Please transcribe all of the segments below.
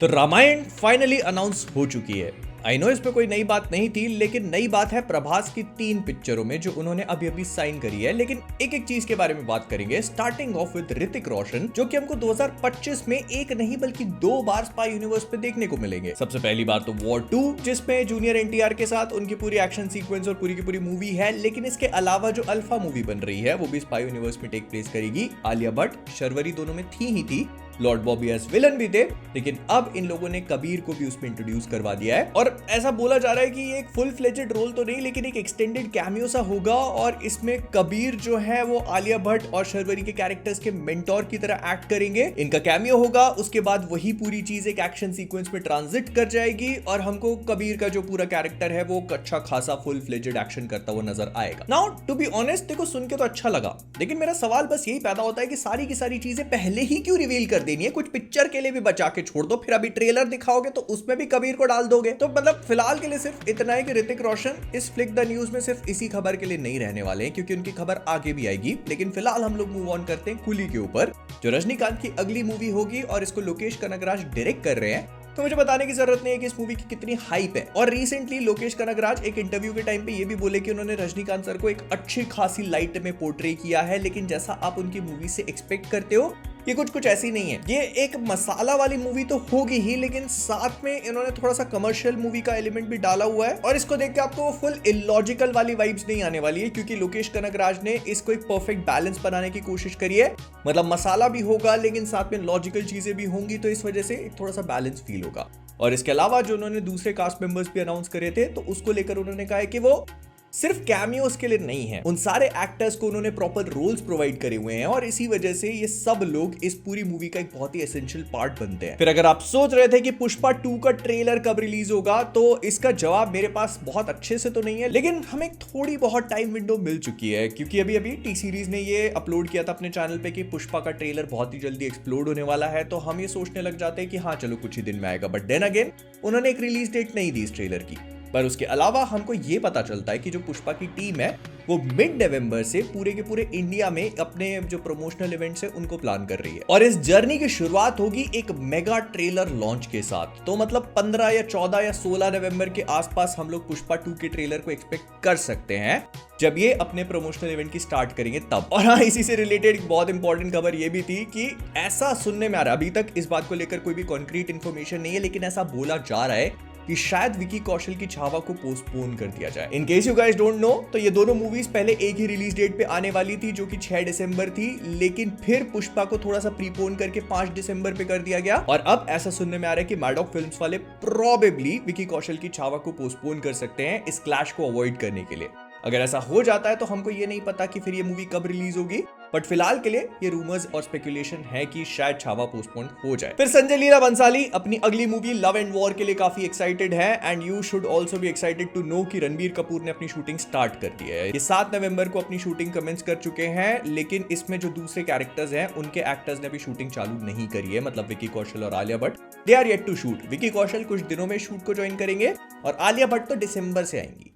तो Ramayan finally announce हो चुकी है। आई नो इसमें कोई नई बात नहीं थी, लेकिन नई बात है प्रभास की 3 पिक्चरों में जो उन्होंने अभी अभी साइन करी है। लेकिन एक एक चीज के बारे में बात करेंगे, starting of with Hrithik Roshan, जो कि हमको 2025 में एक नहीं बल्कि 2 बार स्पाई यूनिवर्स पे देखने को मिलेंगे। सबसे पहली बात तो वॉर 2, जिसमें जूनियर एनटीआर के साथ उनकी पूरी एक्शन सीक्वेंस और पूरी की पूरी मूवी है। लेकिन इसके अलावा जो अल्फा मूवी बन रही है वो भी स्पाई यूनिवर्स में टेक प्लेस करेगी। आलिया भट्ट, शर्वरी दोनों में थी ही थी, लॉर्ड बॉबी एज विलन भी थे, लेकिन अब इन लोगों ने कबीर को भी उसमें इंट्रोड्यूस करवा दिया है। और ऐसा बोला जा रहा है कि ये एक फुल फ्लेजेड रोल तो नहीं, लेकिन एक एक्सटेंडेड कैमियो सा होगा। और इसमें कबीर जो है वो आलिया भट्ट और शर्वरी के कैरेक्टर्स के मेंटोर की तरह एक्ट करेंगे। इनका कैमियो होगा, उसके बाद वही पूरी चीज एक एक्शन सीक्वेंस में ट्रांजिट कर जाएगी और हमको कबीर का जो पूरा कैरेक्टर है वो अच्छा खासा फुल फ्लेजेड एक्शन करता हुआ नजर आएगा। नाउ टू बी ऑनेस्ट, देखो सुन के तो अच्छा लगा, लेकिन मेरा सवाल बस यही पैदा होता है कि सारी की सारी चीजें पहले ही क्यों रिवील कर देनी है? कुछ पिक्चर के लिए भी बचा के छोड़ दो, फिर अभी ट्रेलर दिखाओगे तो उसमें भी कबीर को डाल दोगे। तो मतलब फिलहाल के लिए सिर्फ इतना है कि ऋतिक रोशन इस फ्लिक द न्यूज में सिर्फ इसी खबर के लिए नहीं रहने वाले हैं, क्योंकि उनकी खबर आगे भी आएगी। लेकिन फिलहाल हम लोग मूव ऑन करते हैं कुली के ऊपर, जो रजनीकांत की अगली मूवी होगी और इसको लोकेश कनगराज डायरेक्ट कर रहे हैं। तो मुझे बताने की जरूरत नहीं है कि इस मूवी की कितनी हाइप है। और रिसेंटली लोकेश कनगराज एक इंटरव्यू के टाइम पे ये भी बोले कि उन्होंने रजनीकांत सर को एक अच्छी खासी लाइट में पोर्ट्रे किया है, लेकिन जैसा आप उनकी मूवी से एक्सपेक्ट करते हो ये कुछ ऐसी नहीं है। ये एक मसाला वाली मूवी तो होगी ही, लेकिन साथ में इन्होंने थोड़ा सा कमर्शियल मूवी का एलिमेंट भी डाला हुआ है। और इसको देख के आपको वो फुल इलॉजिकल वाली वाइब्स नहीं आने वाली है, क्योंकि लोकेश कनगराज ने इसको एक परफेक्ट बैलेंस बनाने की कोशिश करी है। मतलब मसाला भी होगा लेकिन साथ में लॉजिकल चीजें भी होंगी, तो इस वजह से एक थोड़ा सा बैलेंस फील होगा। और इसके अलावा जो उन्होंने दूसरे कास्ट मेंबर्स भी अनाउंस करे थे, तो उसको लेकर उन्होंने कहा है कि वो सिर्फ कैमियोस के लिए नहीं है, उन सारे एक्टर्स को उन्होंने प्रॉपर रोल्स प्रोवाइड करे हुए हैं। और इसी वजह से ये सब लोग इस पूरी मूवी का एक बहुत ही एसेंशियल पार्ट बनते हैं। फिर अगर आप सोच रहे थे कि पुष्पा 2 का ट्रेलर कब रिलीज होगा, तो इसका जवाब मेरे पास बहुत अच्छे से तो नहीं है, लेकिन हमें थोड़ी बहुत टाइम विंडो मिल चुकी है। क्योंकि अभी अभी टी सीरीज ने ये अपलोड किया था अपने चैनल पे कि पुष्पा का ट्रेलर बहुत ही जल्दी एक्सप्लोड होने वाला है, तो हम ये सोचने लग जाते हैं कि हाँ चलो कुछ ही दिन में आएगा। बट देन अगेन उन्होंने एक रिलीज डेट नहीं दी इस ट्रेलर की। पर उसके अलावा हमको ये पता चलता है कि जो पुष्पा की टीम है वो मिड नवंबर से पूरे के पूरे इंडिया में अपने जो प्रमोशनल इवेंट्स है उनको प्लान कर रही है। और इस जर्नी की शुरुआत होगी एक मेगा ट्रेलर लॉन्च के साथ। तो मतलब 15 या 14 या 16 नवंबर के आसपास हम लोग पुष्पा 2 के ट्रेलर को एक्सपेक्ट कर सकते हैं, जब ये अपने प्रमोशनल इवेंट की स्टार्ट करेंगे तब। और हाँ, इसी से रिलेटेड एक बहुत इंपॉर्टेंट खबर ये भी थी कि ऐसा सुनने में आ रहा है, अभी तक इस बात को लेकर कोई भी कॉन्क्रीट इंफॉर्मेशन नहीं है, लेकिन ऐसा बोला जा रहा है कि शायद विकी कौशल की छावा को पोस्टपोन कर दिया जाए। In case you guys don't know, तो ये दोनों मूवीज पहले एक ही रिलीज डेट पे आने वाली थी, जो कि 6 दिसंबर थी, लेकिन फिर पुष्पा को थोड़ा सा प्रीपोन करके 5 दिसंबर पे कर दिया गया। और अब ऐसा सुनने में आ रहा है कि मैडॉक फिल्म्स वाले प्रोबेबली विकी कौशल की छावा को पोस्टपोन कर सकते हैं इस क्लैश को अवॉइड करने के लिए। अगर ऐसा हो जाता है तो हमको ये नहीं पता कि फिर ये मूवी कब रिलीज होगी, बट फिलहाल के लिए ये रूमर्स और स्पेकुलेशन है कि शायद छावा पोस्टपोन हो जाए। फिर संजय लीला बंसाली अपनी अगली मूवी लव एंड वॉर के लिए काफी एक्साइटेड है, and you should also be excited to know कि रणबीर कपूर ने अपनी शूटिंग स्टार्ट कर दी है। ये 7 नवंबर को अपनी शूटिंग कमेंस कर चुके हैं, लेकिन इसमें जो दूसरे कैरेक्टर्स हैं उनके एक्टर्स ने अभी शूटिंग चालू नहीं करी है। मतलब विकी कौशल और Alia Bhatt, they are yet to shoot. Vicky Kaushal कुछ दिनों में शूट को ज्वाइन करेंगे और आलिया भट्ट तो दिसंबर से आएंगी।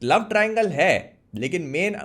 लव ट्रायंगल है, लेकिन मेन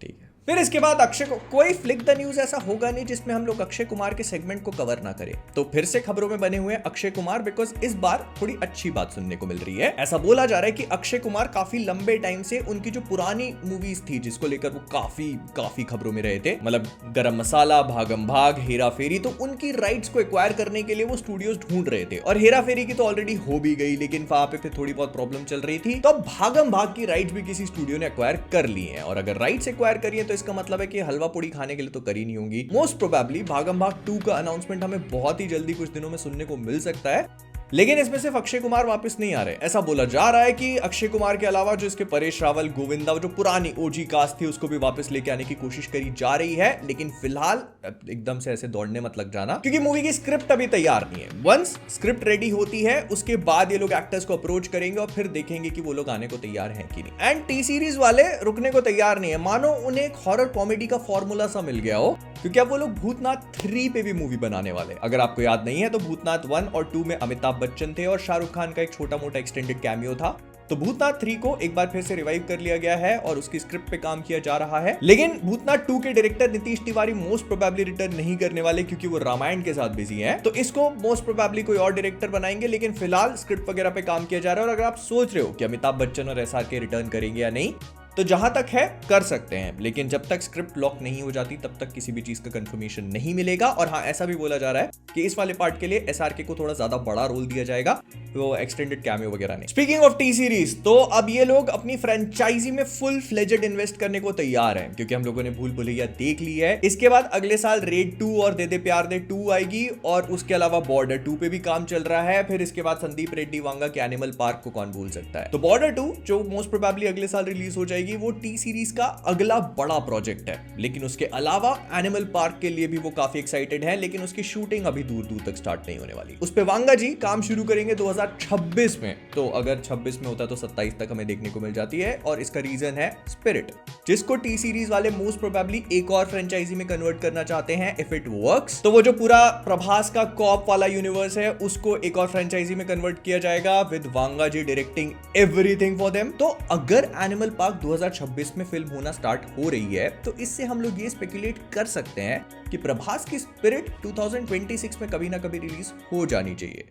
ठीक है। फिर इसके बाद अक्षय को कोई फ्लिक द न्यूज ऐसा होगा नहीं जिसमें हम लोग अक्षय कुमार के सेगमेंट को कवर ना करें। तो फिर से खबरों में बने हुए अक्षय कुमार, बिकॉज इस बार थोड़ी अच्छी बात सुनने को मिल रही है। ऐसा बोला जा रहा है कि अक्षय कुमार काफी लंबे टाइम से उनकी जो पुरानी मूवीज थी जिसको लेकर वो काफी खबरों में रहे थे, मतलब गरम मसाला, भागम भाग, हेरा फेरी, तो उनकी राइट्स को एक्वायर करने के लिए वो स्टूडियोज ढूंढ रहे थे। और हेरा फेरी की तो ऑलरेडी हो भी गई, लेकिन वहां पे फिर थोड़ी बहुत प्रॉब्लम चल रही थी, तो अब भागम भाग की राइट्स भी किसी स्टूडियो ने एक्वायर कर ली है। और अगर राइट्स एक्वायर करिए तो इसका मतलब है कि हलवा पूड़ी खाने के लिए तो करी नहीं होंगी। मोस्ट प्रोबेबली भागम भाग 2 का अनाउंसमेंट हमें बहुत ही जल्दी कुछ दिनों में सुनने को मिल सकता है, लेकिन इसमें सिर्फ अक्षय कुमार वापस नहीं आ रहे। ऐसा बोला जा रहा है कि अक्षय कुमार के अलावा जो इसके परेश रावल, गोविंदा, जो पुरानी ओजी कास्ट थी उसको भी वापस लेके आने की कोशिश करी जा रही है। लेकिन फिलहाल एकदम से ऐसे दौड़ने मत लग जाना, क्योंकि मूवी की स्क्रिप्ट अभी तैयार नहीं है। वंस स्क्रिप्ट रेडी होती है उसके बाद ये लोग एक्टर्स को अप्रोच करेंगे और फिर देखेंगे कि वो लोग आने को तैयार हैं कि नहीं। एंड टी सीरीज वाले रुकने को तैयार नहीं है, मानो उन्हें एक हॉरर कॉमेडी का फॉर्मूला सा मिल गया हो, क्योंकि अब वो लोग भूतनाथ 3 पे भी मूवी बनाने वाले। अगर आपको याद नहीं है तो भूतनाथ 1 और 2 में अमिताभ बच्चन थे और शाहरुख खान का एक छोटा मोटा एक्सटेंडेड कैमियो था। तो भूतनाथ 3 को एक बार फिर से रिवाइव कर लिया गया है और उसकी स्क्रिप्ट पे काम किया जा रहा है। लेकिन भूतनाथ 2 के director Nitish Tiwari most probably return नहीं करने वाले, क्योंकि वो रामायण के साथ बिजी हैं। तो इसको मोस्ट प्रोबेबली कोई और डायरेक्टर बनाएंगे, लेकिन फिलहाल स्क्रिप्ट वगैरह पे काम किया जा रहा है। और अगर आप सोच रहे हो कि अमिताभ बच्चन और SRK रिटर्न करेंगे या नहीं, तो जहां तक है कर सकते हैं, लेकिन जब तक स्क्रिप्ट लॉक नहीं हो जाती तब तक किसी भी चीज का कंफर्मेशन नहीं मिलेगा। और हाँ, ऐसा भी बोला जा रहा है कि इस वाले पार्ट के लिए SRK को थोड़ा ज्यादा बड़ा रोल दिया जाएगा, वो एक्सटेंडेड कैमियो वगैरह नहीं। स्पीकिंग ऑफ टी सीरीज, तो अब ये लोग अपनी फ्रेंचाइजी में फुल फ्लेजेड इन्वेस्ट करने को तैयार हैं, क्योंकि हम लोगों ने भूल भुलैया देख ली है। इसके बाद अगले साल रेड 2 और दे दे प्यार दे 2 आएगी, और उसके अलावा बॉर्डर 2 पे भी काम चल रहा है। फिर इसके बाद संदीप रेड्डी वांगा के एनिमल पार्क को कौन भूल सकता है। तो बॉर्डर 2 जो मोस्ट प्रोबेबली अगले साल रिलीज हो जाएगी, वो टी सीरीज का अगला बड़ा प्रोजेक्ट है। लेकिन उसके अलावा एनिमल पार्क के लिए भी वो काफी एक्साइटेड है, लेकिन उसकी शूटिंग अभी दूर दूर तक स्टार्ट नहीं होने वाली। उस पे वांगा जी काम शुरू करेंगे 2026 में। तो अगर 26 में होता तो 27 तक हमें देखने को मिल जाती है। और इसका रीजन है स्पिरिट, जिसको टी सीरीज वाले मोस्ट प्रोबेबली एक और फ्रेंचाइजी में कन्वर्ट करना चाहते हैं इफ इट वर्क्स। तो वो जो पूरा प्रभास का कॉप वाला यूनिवर्स है, उसको एक और फ्रेंचाइजी में कन्वर्ट किया जाएगा with Vanga ji directing everything for them. तो अगर एनिमल पार्क 2026 में फिल्म होना स्टार्ट हो रही है, तो इससे हम लोग ये स्पेकुलेट कर सकते हैं कि प्रभास की स्पिरिट 2026 में कभी ना कभी रिलीज हो जानी चाहिए।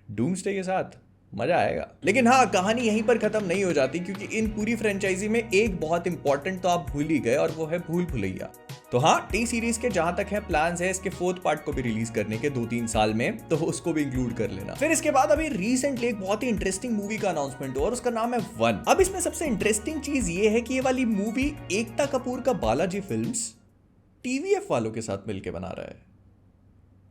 डूम्सडे के साथ मजा आएगा। लेकिन हाँ, कहानी यहीं पर खत्म नहीं हो जाती, क्योंकि इन पूरी फ्रेंचाइजी में एक बहुत इंपॉर्टेंट तो आप भूल ही गए, और वो है भूल भुलैया। तो हाँ, टी सीरीज के जहां तक है प्लान्स है इसके 4th पार्ट को भी रिलीज करने के 2-3 साल में, तो उसको भी इंक्लूड कर लेना। फिर इसके बाद अभी रिसेंटली एक बहुत ही इंटरेस्टिंग मूवी का अनाउंसमेंट हुआ, और उसका नाम है वन। अब इसमें सबसे इंटरेस्टिंग चीज ये है कि ये वाली मूवी एकता कपूर का बालाजी फिल्म्स TVF वालों के साथ मिलकर बना रहा है।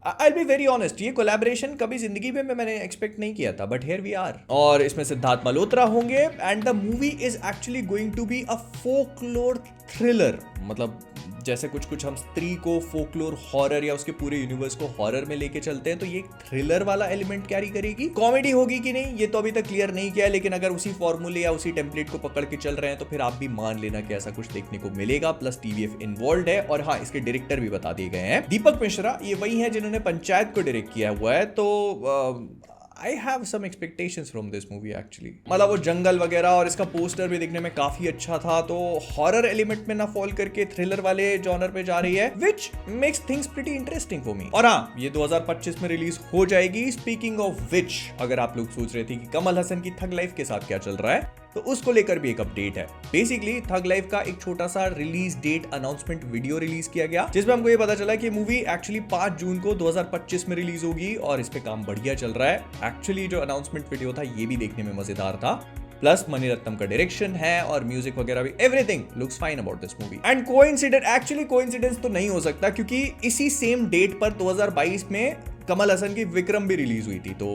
I'll be very honest, ये कोलैबोरेशन कभी जिंदगी में मैंने एक्सपेक्ट नहीं किया था, बट हियर वी आर। और इसमें सिद्धार्थ मल्होत्रा होंगे, and the movie is actually going to be a folklore thriller. मतलब जैसे कुछ कुछ हम स्त्री को फोकलोर हॉरर या उसके पूरे यूनिवर्स को हॉरर में लेके चलते हैं, तो ये थ्रिलर वाला एलिमेंट कैरी करेगी। कॉमेडी होगी कि नहीं ये तो अभी तक क्लियर नहीं किया है, लेकिन अगर उसी फॉर्मूले या उसी टेम्पलेट को पकड़ के चल रहे हैं तो फिर आप भी मान लेना कि ऐसा कुछ देखने को मिलेगा। प्लस TVF इन्वॉल्व है, और हाँ, इसके डायरेक्टर भी बता दिए गए हैं। दीपक मिश्रा ये वही है जिन्होंने पंचायत को डायरेक्ट किया हुआ है। तो I have some expectations from this movie actually। मतलब वो जंगल वगैरह और इसका पोस्टर भी दिखने में काफी अच्छा था, तो हॉरर एलिमेंट में ना फॉल करके थ्रिलर वाले जॉनर पे जा रही है, which makes things pretty interesting for me। और हाँ, ये 2025 में रिलीज हो जाएगी। स्पीकिंग ऑफ विच, अगर आप लोग सोच रहे थे कि कमल हसन की थग लाइफ के साथ क्या चल रहा है, तो उसको लेकर भी एक अपडेट है। बेसिकली थग लाइफ का एक छोटा सा release date announcement video release किया गया, जिसमें हमको ये पता चला कि मूवी एक्चुअली 5 जून को 2025 में रिलीज होगी, और इस पे काम बढ़िया चल रहा है। एक्चुअली जो अनाउंसमेंट वीडियो था ये भी देखने में मजेदार था। प्लस मणिरत्नम का डायरेक्शन है और म्यूजिक वगैरह भी, everything looks fine about this movie. And coincidence तो नहीं हो सकता, क्योंकि इसी सेम डेट पर 2022 में कमल हसन की विक्रम भी रिलीज हुई थी, तो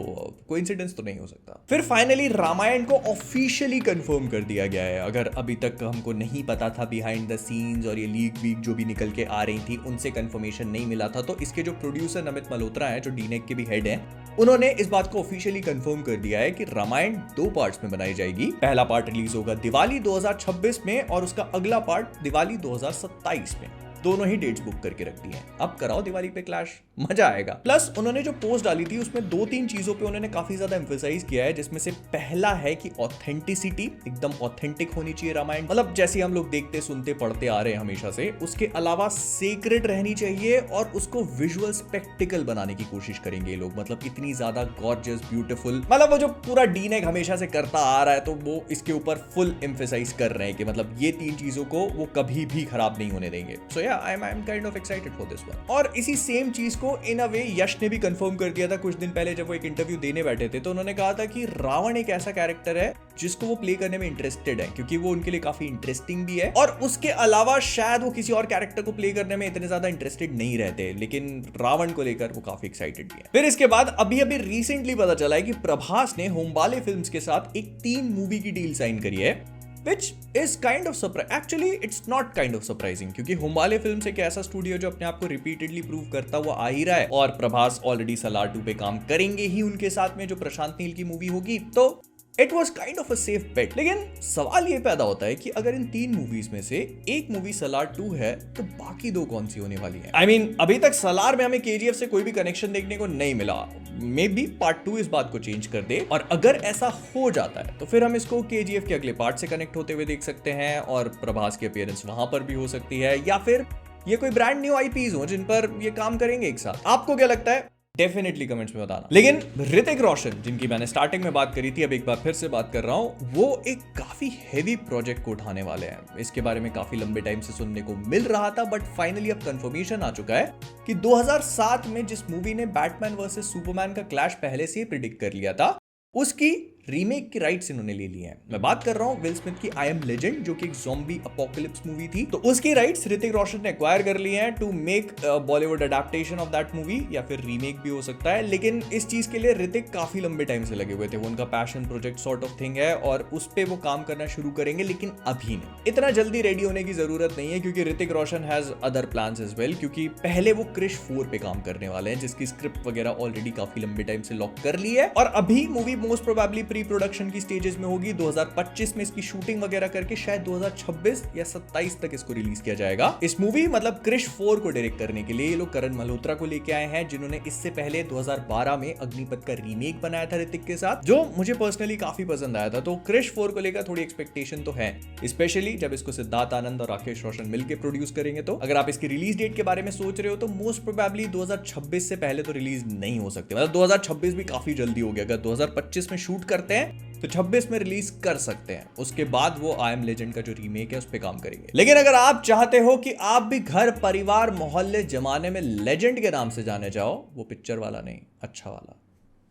कोइंसिडेंस तो नहीं हो सकता। फिर फाइनली रामायण को ऑफिशियली कंफर्म कर दिया गया है। अगर अभी तक हमको नहीं पता था बिहाइंड द सीन्स, और ये लीक वीक जो भी निकल के आ रही थी उनसे कंफर्मेशन नहीं मिला था, तो इसके जो प्रोड्यूसर नमित मल्होत्रा है, जो डीनेक के भी हेड हैं, उन्होंने इस बात को ऑफिशियली कंफर्म कर दिया है कि रामायण 2 पार्ट्स में बनाई जाएगी। पहला पार्ट रिलीज होगा दिवाली 2026 में, और उसका अगला पार्ट दिवाली 2027 में। दोनों ही डेट्स बुक करके रख दी हैं। अब कराओ दिवाली पे क्लैश, मजा आएगा। प्लस उन्होंने जो पोस्ट डाली थी उसमें 2-3 चीजों पे उन्होंने काफी ज्यादा एम्फसाइज किया है, जिसमें से पहला है कि ऑथेंटिसिटी, एकदम ऑथेंटिक होनी चाहिए रामायण, मतलब जैसे हम लोग देखते सुनते पढ़ते आ रहे हैं हमेशा से। उसके अलावा सेक्रेट रहनी चाहिए, और उसको विजुअल स्पेक्टिकल बनाने की कोशिश करेंगे ये लोग, मतलब इतनी ज्यादा गॉर्जियस ब्यूटीफुल, मतलब वो जो पूरा डीनेक हमेशा से करता आ रहा है, तो वो इसके ऊपर फुल एम्फसाइज कर रहे हैं कि मतलब ये 3 चीजों को वो कभी भी खराब नहीं होने देंगे। So I am kind of excited for this one. और इसी सेम चीज को इन अ वे यश ने भी कंफर्म कर दिया था कुछ दिन पहले, जब वो एक इंटरव्यू देने बैठे थे, तो उन्होंने कहा था कि रावण एक ऐसा कैरेक्टर है जिसको वो प्ले करने में इंटरेस्टेड है, क्योंकि वो उनके लिए काफी इंटरेस्टिंग भी है, और उसके अलावा शायद वो किसी और कैरेक्टर को प्ले करने में इतने ज्यादा इंटरेस्टेड नहीं रहते, लेकिन रावण को लेकर वो काफी एक्साइटेड भी है। फिर इसके बाद अभी रिसेंटली पता चला है कि प्रभास ने होमबाले फिल्म्स के साथ एक 3 मूवी की डील साइन करी है, which is kind of surprising. Actually, it's not kind of surprising, क्योंकि होमबाले फिल्म्स एक ऐसा स्टूडियो जो अपने आप को रिपीटेडली प्रूव करता हुआ आ ही रहा है, और प्रभास ऑलरेडी सलार 2 पे काम करेंगे ही उनके साथ में, जो प्रशांत नील की मूवी होगी। तो it was kind of a safe bet. लेकिन सवाल ये पैदा होता है कि अगर इन 3 मूवीज में से एक मूवी सलार 2 है तो बाकी 2 कौन सी होने वाली है? I mean, अभी तक सलार में हमें केजीएफ से कोई भी कनेक्शन देखने को नहीं मिला। मे बी पार्ट 2 इस बात को चेंज कर दे, और अगर ऐसा हो जाता है तो फिर हम इसको केजीएफ के अगले पार्ट से कनेक्ट होते हुए देख सकते हैं और प्रभास की अपीयरेंस वहां पर भी हो सकती है, या फिर ये कोई ब्रांड न्यू आईपीज हो जिन पर ये काम करेंगे एक साथ। आपको क्या लगता है? डेफिनेटली कमेंट्स में बताना। लेकिन ऋतिक रोशन, जिनकी मैंने स्टार्टिंग में बात करी थी, अब एक बार फिर से बात कर रहा हूं, वो एक काफी हेवी प्रोजेक्ट को उठाने वाले हैं। इसके बारे में काफी लंबे टाइम से सुनने को मिल रहा था, बट फाइनली अब कंफर्मेशन आ चुका है कि 2007 में जिस मूवी ने बैटमैन वर्सेस सुपरमैन का क्लैश पहले से ही प्रिडिक्ट कर लिया था, उसकी रीमेक की राइट्स इन्होंने ले लिए हैं। मैं बात कर रहा हूं विल स्मिथ की आई एम लेजेंड, जो कि एक ज़ॉम्बी अपोकलिप्स मूवी थी। तो उसकी राइट्स ऋतिक रोशन ने एक्वायर कर लिए हैं to make Bollywood adaptation of that movie, या फिर रीमेक भी हो सकता है। लेकिन इस चीज के लिए ऋतिक काफी लंबे टाइम से लगे हुए थे। वो उनका passion project sort of thing है और उस पे वो काम करना शुरू करेंगे, लेकिन अभी नहीं। इतना जल्दी रेडी होने की जरूरत नहीं है, क्योंकि Hrithik Roshan has other plans as well. क्योंकि पहले वो क्रिश 4 पे काम करने वाले हैं, जिसकी स्क्रिप्ट वगैरह ऑलरेडी काफी लंबे टाइम से लॉक कर ली है, और अभी movie most probably pre production की स्टेजेस में होगी। 2025 में इसकी शूटिंग वगैरह करके शायद 2026 या 27 तक इसको रिलीज किया जाएगा। इस मूवी मतलब क्रिश 4 को डायरेक्ट करने के लिए ये लोग करण मल्होत्रा को लेके आए हैं, जिन्होंने इससे पहले 2012 में अग्निपथ का रीमेक बनाया था ऋतिक के साथ, जो मुझे पर्सनली काफी पसंद आया था। तो क्रिश 4 को लेकर थोड़ी एक्सपेक्टेशन तो है, स्पेशली जब इसको सिद्धार्थ आनंद और राकेश रोशन मिलकर प्रोड्यूस करेंगे। तो अगर आप इसकी रिलीज डेट के बारे में सोच रहे हो तो मोस्ट प्रोबेबली 2026 से पहले तो रिलीज नहीं हो सकती। मतलब 2026 भी काफी जल्दी हो गया। अगर 2025 में शूट करते हैं तो 26 में रिलीज कर सकते हैं। उसके बाद वो आई एम लेजेंड का जो रीमेक है उस पर काम करेंगे। लेकिन अगर आप चाहते हो कि आप भी घर परिवार मोहल्ले जमाने में लेजेंड के नाम से जाने जाओ, वो पिक्चर वाला नहीं, अच्छा वाला,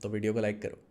तो वीडियो को लाइक करो।